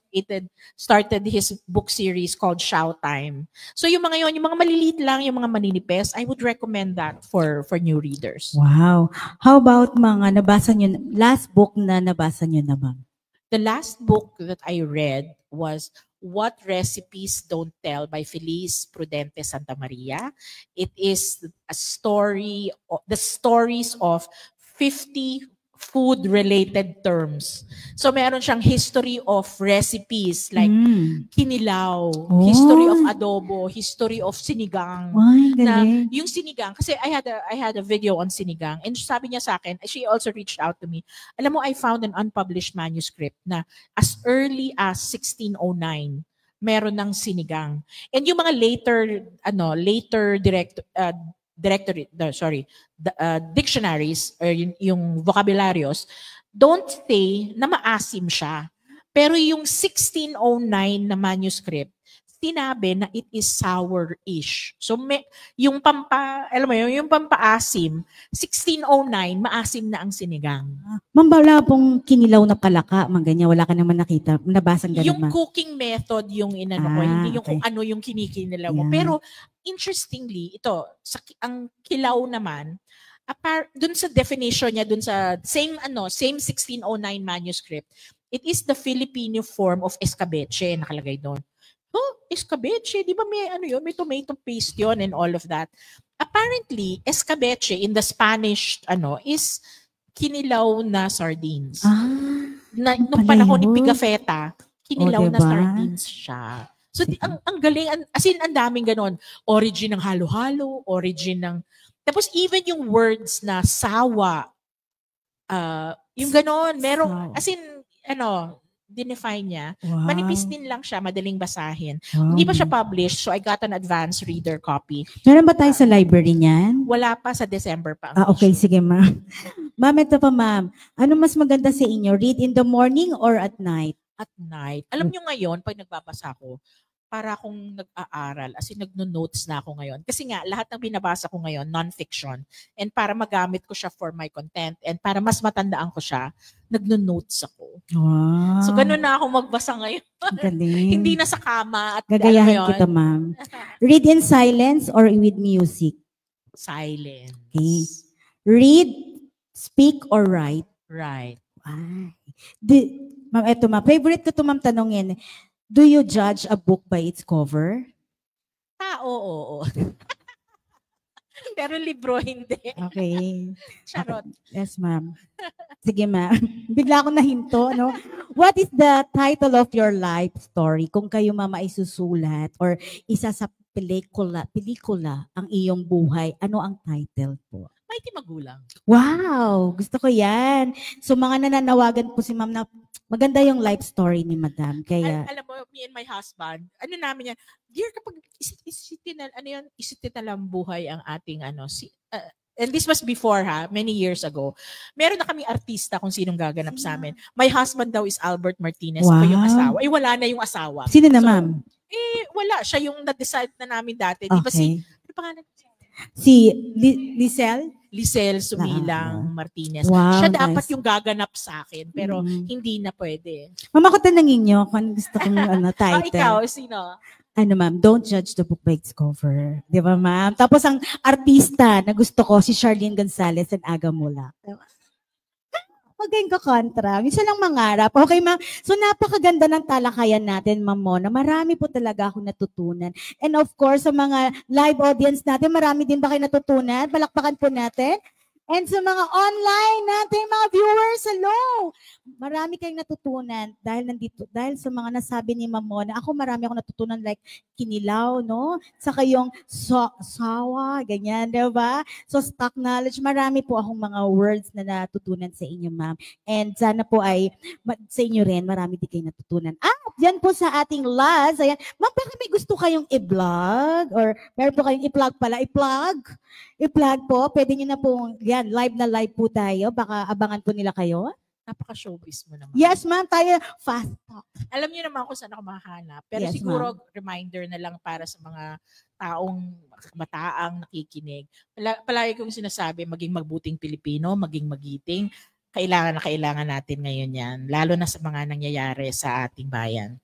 started his book series called Xiao Time. So yung mga yung mga maliliit lang, yung mga maninipes, I would recommend that for new readers. Wow. How about mga nabasa nyo, last book na nabasa nyo naman? The last book that I read was What Recipes Don't Tell by Feliz Prudente Santa Maria. It is a story, the stories of 50 food-related terms. So meron siyang history of recipes like kinilaw, history of adobo, history of sinigang. Na yung sinigang, kasi I had a video on sinigang, and sabi niya sa akin, she also reached out to me. Alam mo, I found an unpublished manuscript na as early as 1609 meron ng sinigang. And yung mga later dictionaries or yung vocabularyos don't say na maasim siya. Pero yung 1609 na manuscript, sinabi na it is sour-ish. So yung yung pampaasim, 1609 maasim na ang sinigang. Ma'am, wala pong kinilaw na palaka, ganyan, wala ka naman nakita, nabasang ganun. Yung cooking method yung inano ko, hindi yung kung ano yung kinikinilaw mo. Pero interestingly, ito, ang kilaw naman, dun sa definition niya, dun sa same 1609 manuscript, it is the Filipino form of escabeche, nakalagay doon. Escabeche, di ba may tomato paste yun and all of that. Apparently, escabeche in the Spanish is kinilaw na sardines. Nung panahon ni Pigafetta, kinilaw na sardines siya. So ang galing, as in ang daming ganon. Origin ng halo-halo, origin ng tapos even yung words na sawa, yung ganon, merong as in dinefine niya. Wow. Manipis din lang siya, madaling basahin. Wow. Hindi pa siya published, so I got an advanced reader copy. Meron ba tayo sa library niyan? Wala pa, sa December pa. Okay, sige ma'am. Ma'am, ito pa ma'am. Ano mas maganda sa inyo? Read in the morning or at night? At night. Alam nyo ngayon, pag nagbabasa ko, para akong nag-aaral, as in nagno-notes na ako ngayon. Kasi nga, lahat ng binabasa ko ngayon, non-fiction. And para magamit ko siya for my content, and para mas matandaan ko siya, nagno-notes ako. Wow. So, ganun na ako magbasa ngayon. Hindi na sa kama. At gagayahin kita, ma'am. Read in silence or with music? Silence. Okay. Read, speak, or write? Write. Wow. Ma'am, eto ma'am. Favorite ko ito, ma'am, tanongin. Do you judge a book by its cover? Oo. Pero libro hindi. Okay. Charot. Yes, ma'am. Sige, ma'am. Bigla ako nahinto, no? What is the title of your life story? Kung kayo, mama, ay susulat or isa sa pelikula ang iyong buhay, ano ang title po? Mighty Magulang. Wow! Gusto ko yan. So, mga nananawagan po si ma'am na maganda yung life story ni madam. Kaya alam mo, me and my husband, namin yan, dear, kapag isitin na lang buhay ang ating and this was before many years ago. Meron na kaming artista kung sinong gaganap sa amin. My husband daw is Albert Martinez, ako yung asawa. Wala na yung asawa. Sino na, ma'am? Wala. Siya yung na-decide na namin dati. Di ba ano pangalan? Si Lisel Sumilang Martinez. Wow, siya dapat yung gaganap sa akin, pero hindi na pwede. Mama, ko tanangin nyo kung gusto kong title. Ikaw, sino? Ma'am, don't judge the book by its cover. Di ba, ma'am? Tapos ang artista na gusto ko, si Charlene Gonzalez and Aga Mula. Huwag kayong kakontra. Minsan lang mangarap. Okay, ma'am. So, napakaganda ng talakayan natin, Ma'am Mona. Marami po talaga akong natutunan. And of course, sa mga live audience natin, marami din ba kayo natutunan? Palakpakan po natin. And sa mga online natin, mga viewers, hello! Marami kayong natutunan dahil sa mga nasabi ni Ma'am Mona. Ako marami akong natutunan like kinilaw, no? Saka yung sawa, ganyan, di ba? So stock knowledge, marami po akong mga words na natutunan sa inyo, ma'am. And sana po ay sa inyo rin, marami din kayong natutunan. Yan po sa ating last. Ayan. Ma'am, baka may gusto kayong i-vlog or meron po kayong i-plug pala. I-plug po. Pwede nyo na po, yan, live na live po tayo. Baka abangan po nila kayo. Napaka-showbiz mo naman. Yes, ma'am. Tayo, fast talk. Alam niyo naman kung saan ako makahanap. Pero Yes, siguro, reminder na lang para sa mga taong mataang nakikinig. Palagi kong sinasabi, maging magbuting Pilipino, maging magiting. Kailangan na kailangan natin ngayon yan. Lalo na sa mga nangyayari sa ating bayan.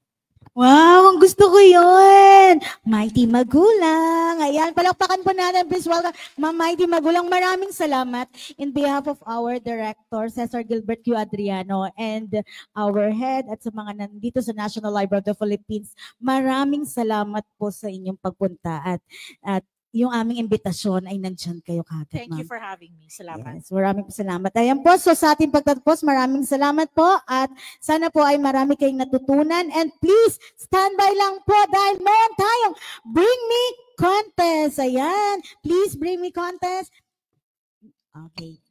Wow, ang gusto ko yun. Mighty Magulang. Ayan, palakpakan po natin. Please welcome, Ma'am Mighty Magulang. Maraming salamat in behalf of our director, Cesar Gilbert Q. Adriano, and our head at sa mga nandito sa National Library of the Philippines. Maraming salamat po sa inyong pagpunta at yung aming imbitasyon ay nandyan kayo kagad. Thank you for having me. Salamat. Yes, maraming salamat. Ayan po, so sa ating pagtatapos, maraming salamat po at sana po ay marami kayong natutunan and please, standby lang po dahil meron tayong Bring Me Contest. Ayan, please bring me contest. Okay.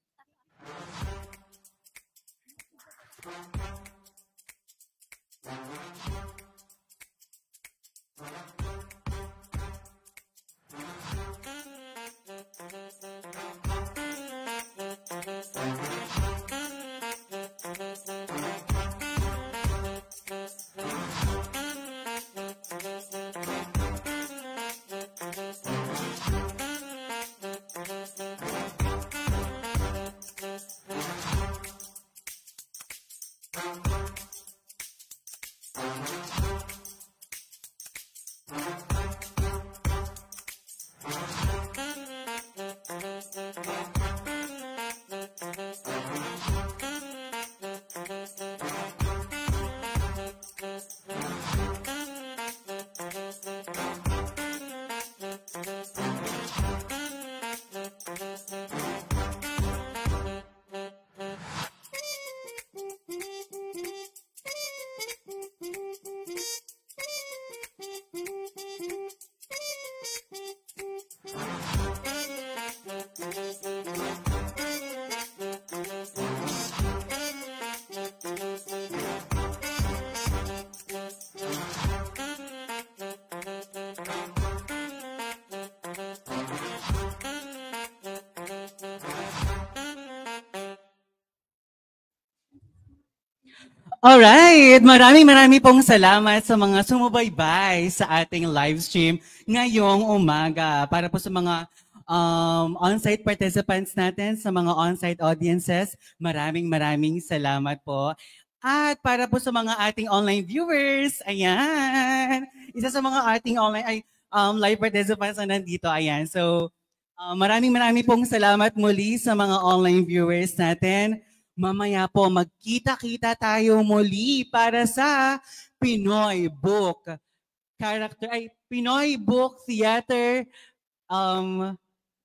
Alright, maraming pong salamat sa mga sumubaybay sa ating live stream ngayong umaga. Para po sa mga on-site participants natin, sa mga on-site audiences, maraming salamat po. At para po sa mga ating online viewers, ayan, isa sa mga ating online live participants na nandito, ayan. So, maraming pong salamat muli sa mga online viewers natin. Mamaya po, magkita-kita tayo muli para sa Pinoy Book Theater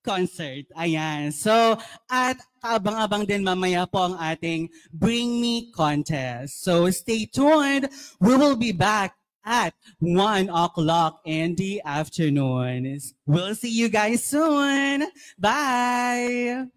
Concert. Ayan. So, at kaabang-abang din mamaya po ang ating Bring Me Contest. So, stay tuned. We will be back at 1 o'clock in the afternoon. We'll see you guys soon. Bye!